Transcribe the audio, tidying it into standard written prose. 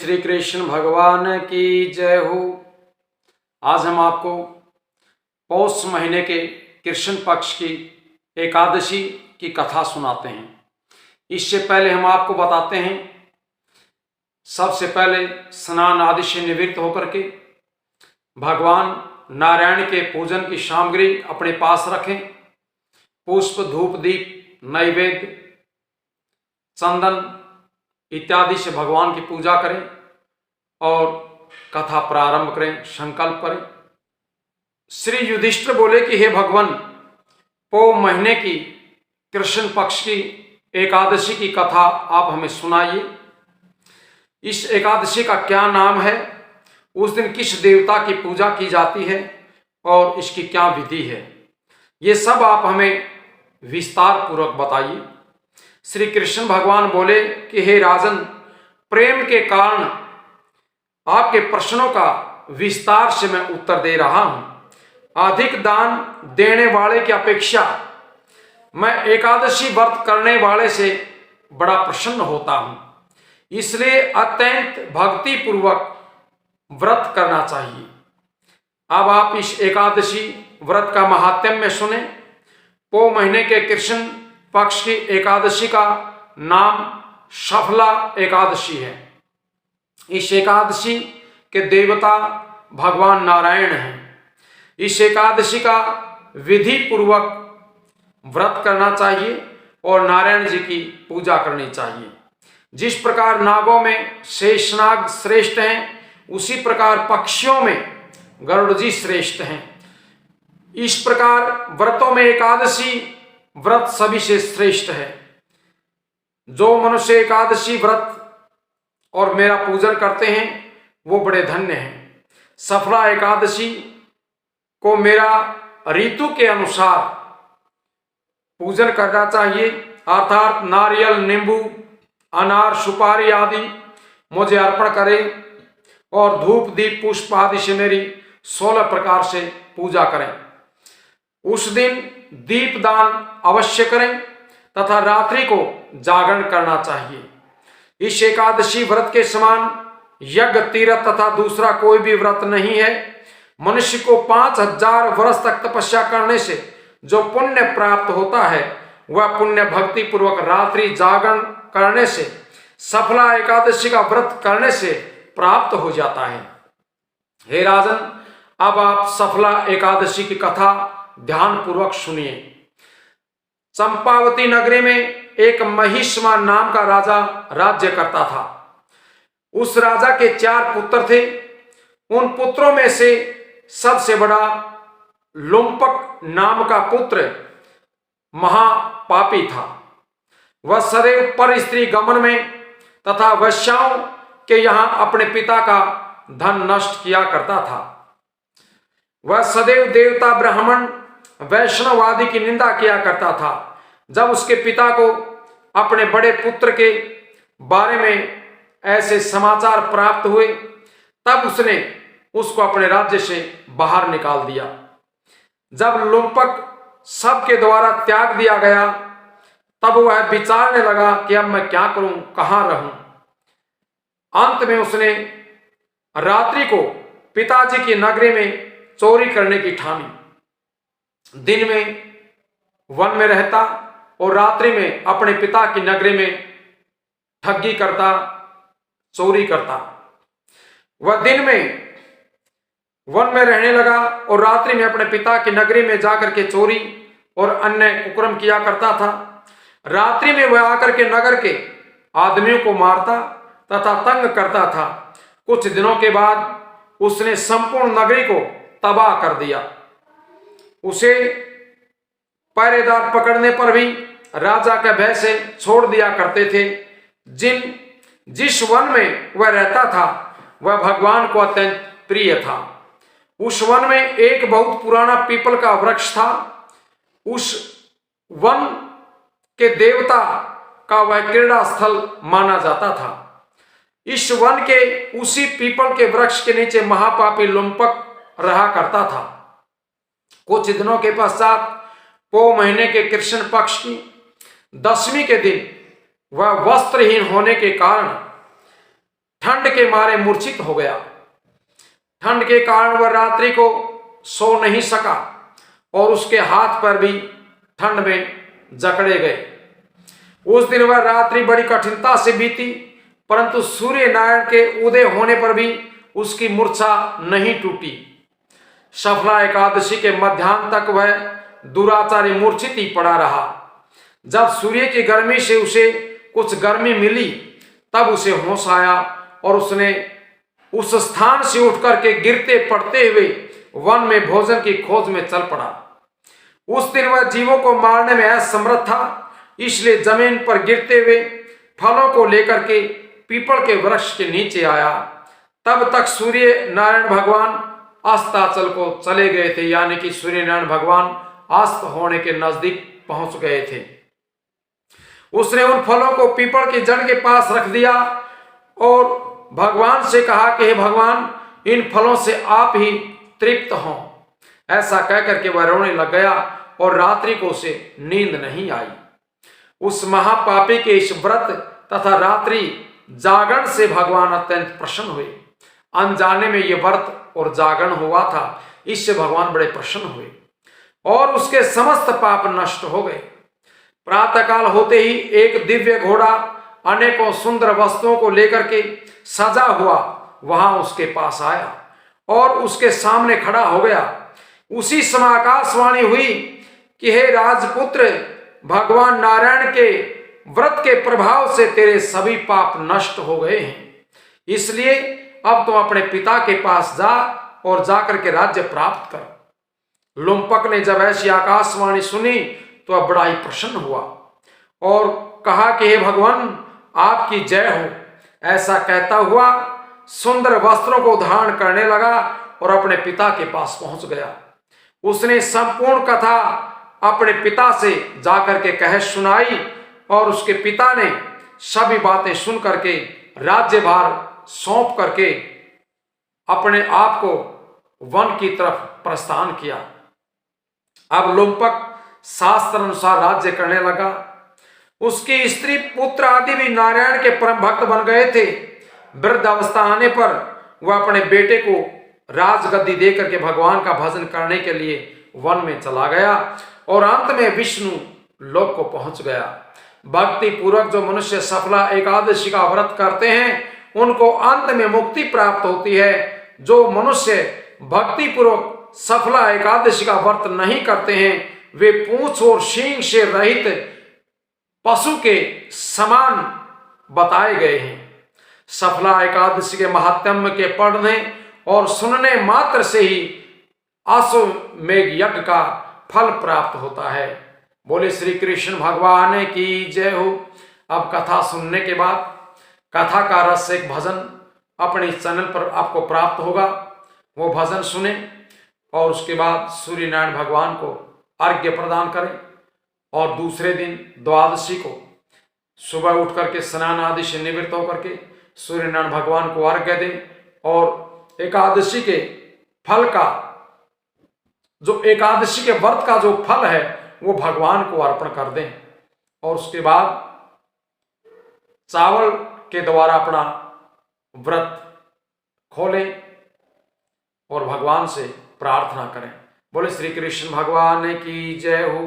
श्री कृष्ण भगवान की जय हो। आज हम आपको पौष महीने के कृष्ण पक्ष की एकादशी की कथा सुनाते हैं। इससे पहले हम आपको बताते हैं, सबसे पहले स्नान आदि से निवृत्त होकर के भगवान नारायण के पूजन की सामग्री अपने पास रखें। पुष्प, धूप, दीप, नैवेद्य, चंदन इत्यादि से भगवान की पूजा करें और कथा प्रारंभ करें, संकल्प करें। श्री युधिष्ठिर बोले कि हे भगवान, पौ महीने की कृष्ण पक्ष की एकादशी की कथा आप हमें सुनाइए। इस एकादशी का क्या नाम है, उस दिन किस देवता की पूजा की जाती है और इसकी क्या विधि है, ये सब आप हमें विस्तार पूर्वक बताइए। श्री कृष्ण भगवान बोले कि हे राजन, प्रेम के कारण आपके प्रश्नों का विस्तार से मैं उत्तर दे रहा हूं। अधिक दान देने वाले की अपेक्षा मैं एकादशी व्रत करने वाले से बड़ा प्रसन्न होता हूं, इसलिए अत्यंत भक्ति पूर्वक व्रत करना चाहिए। अब आप इस एकादशी व्रत का महात्म्य सुने। पौ महीने के कृष्ण पक्ष की एकादशी का नाम सफला एकादशी है। इस एकादशी के देवता भगवान नारायण हैं। इस एकादशी का विधि पूर्वक व्रत करना चाहिए और नारायण जी की पूजा करनी चाहिए। जिस प्रकार नागों में शेषनाग श्रेष्ठ हैं, उसी प्रकार पक्षियों में गरुड़ जी श्रेष्ठ हैं। इस प्रकार व्रतों में एकादशी व्रत सभी से श्रेष्ठ है। जो मनुष्य एकादशी व्रत और मेरा पूजन करते हैं वो बड़े धन्य हैं। सफला एकादशी को मेरा ऋतु के अनुसार पूजन करना चाहिए, अर्थात नारियल, नींबू, अनार, सुपारी आदि मुझे अर्पण करें और धूप, दीप, पुष्प आदि से मेरी 16 प्रकार से पूजा करें। उस दिन दीपदान अवश्य करें तथा रात्रि को जागरण करना चाहिए। इस एकादशी व्रत के समान यज्ञ, तीर्थ तथा दूसरा कोई भी व्रत नहीं है। मनुष्य को 5000 वर्ष तक तपस्या करने से जो पुण्य प्राप्त होता है, वह पुण्य भक्ति पूर्वक रात्रि जागरण करने से, सफला एकादशी का व्रत करने से प्राप्त हो जाता है। हे राजन, अब आप सफला एकादशी की कथा ध्यान पूर्वक सुनिए। चंपावती नगरी में एक महिष्मान नाम का राजा राज्य करता था। उस राजा के 4 पुत्र थे। उन पुत्रों में से सबसे बड़ा लुम्पक नाम का पुत्र महापापी था। वह सदैव पर स्त्री गमन में तथा वैश्याओं के यहां अपने पिता का धन नष्ट किया करता था। वह सदैव देवता, ब्राह्मण, वैष्णव आदि की निंदा किया करता था। जब उसके पिता को अपने बड़े पुत्र के बारे में ऐसे समाचार प्राप्त हुए, तब उसने उसको अपने राज्य से बाहर निकाल दिया। जब लुम्पक सबके द्वारा त्याग दिया गया, तब वह विचारने लगा कि अब मैं क्या करूं, कहां रहूं। अंत में उसने रात्रि को पिताजी की नगरी में चोरी करने की ठानी। दिन में वन में रहता और रात्रि में अपने पिता की नगरी में ठगी करता, चोरी करता। वह दिन में वन में रहने लगा और रात्रि में अपने पिता की नगरी में जाकर के चोरी और अन्य कुकर्म किया करता था। रात्रि में वह आकर के नगर के आदमियों को मारता तथा तंग करता था। कुछ दिनों के बाद उसने संपूर्ण नगरी को तबाह कर दिया। उसे पहरेदार पकड़ने पर भी राजा के भय से छोड़ दिया करते थे। जिस वन में वह रहता था, वह भगवान को अत्यंत प्रिय था। उस वन में एक बहुत पुराना पीपल का वृक्ष था। उस वन के देवता का वह क्रीड़ा स्थल माना जाता था। इस वन के उसी पीपल के वृक्ष के नीचे महापापी लुम्पक रहा करता था। कुछ दिनों के पश्चात पौ महीने के कृष्ण पक्ष की 10वीं के दिन वह वस्त्रहीन होने के कारण ठंड के मारे मूर्छित हो गया। ठंड के कारण वह रात्रि को सो नहीं सका और उसके हाथ पर भी ठंड में जकड़े गए। उस दिन वह रात्रि बड़ी कठिनता से बीती, परंतु सूर्य नारायण के उदय होने पर भी उसकी मूर्छा नहीं टूटी। सफला एकादशी के मध्याह्न तक वह दुराचारी मूर्छित ही पड़ा रहा। जब सूर्य की गर्मी से उसे कुछ गर्मी मिली तब उसे होश आया और उसने उस स्थान से उठ करके गिरते पड़ते हुए वन में भोजन की खोज में चल पड़ा। उस दिन वह जीवों को मारने में असमर्थ था, इसलिए जमीन पर गिरते हुए फलों को लेकर के पीपल के वृक्ष के नीचे आया। तब तक सूर्य नारायण भगवान अस्ताचल को चले गए थे, यानी कि सूर्य नारायण भगवान अस्त होने के नजदीक पहुंच गए थे। उसने उन फलों को पीपल की जड़ के पास रख दिया और भगवान से कहा कि हे भगवान, इन फलों से आप ही तृप्त हों। ऐसा कहकर के वह रोने लग गया और रात्रि को उसे नींद नहीं आई। उस महापापी के इस व्रत तथा रात्रि जागरण से भगवान अत्यंत प्रसन्न हुए। अनजाने में ये व्रत और जागरण हुआ था, इससे भगवान बड़े प्रसन्न हुए और उसके समस्त पाप नष्ट हो गए। प्रातःकाल होते ही एक दिव्य घोड़ा अनेकों सुंदर वस्तुओं को लेकर के सजा हुआ वहां उसके पास आया और उसके सामने खड़ा हो गया। उसी समय आकाशवाणी हुई कि हे राजपुत्र, भगवान नारायण के व्रत के प्रभाव से तेरे सभी पाप नष्ट हो गए हैं, इसलिए अब तुम अपने पिता के पास जा और जाकर के राज्य प्राप्त कर। लुम्पक ने जब ऐसी आकाशवाणी सुनी तो अब बड़ा ही प्रसन्न हुआ और कहा कि हे भगवान, आपकी जय हो। ऐसा कहता हुआ सुंदर वस्त्रों को धारण करने लगा और अपने पिता के पास पहुंच गया। उसने संपूर्ण कथा अपने पिता से जाकर के कह सुनाई और उसके पिता ने सभी बातें सुन करके राज्यभार सौंप करके अपने आप को वन की तरफ प्रस्थान किया। अब लुम्पक शास्त्र अनुसार राज्य करने लगा। उसकी स्त्री पुत्र आदि भी नारायण के परम भक्त बन गए थे। वृद्ध अवस्था आने पर वह अपने बेटे को राजगद्दी देकर के भगवान का भजन करने के लिए वन में चला गया और अंत में विष्णु लोक को पहुंच गया। भक्ति पूर्वक जो मनुष्य सफला एकादशी का व्रत करते हैं उनको अंत में मुक्ति प्राप्त होती है। जो मनुष्य भक्ति पूर्वक सफला एकादशी का व्रत नहीं करते हैं वे पूंछ और सींग से रहित पशु के समान बताए गए हैं। सफला एकादशी के महात्म्य के पढ़ने और सुनने मात्र से ही अश्वमेध यज्ञ का फल प्राप्त होता है। बोले श्री कृष्ण भगवान की जय हो। अब कथा सुनने के बाद कथा का रस एक भजन अपने चैनल पर आपको प्राप्त होगा, वो भजन सुने और उसके बाद सूर्य नारायण भगवान को अर्घ्य प्रदान करें और दूसरे दिन द्वादशी को सुबह उठ करके स्नान आदि से निवृत्त होकर के सूर्य नारायण भगवान को अर्घ्य दें और एकादशी के फल का जो एकादशी के व्रत का जो फल है वो भगवान को अर्पण कर दें और उसके बाद चावल के द्वारा अपना व्रत खोलें और भगवान से प्रार्थना करें। बोले श्री कृष्ण भगवान की जय हो।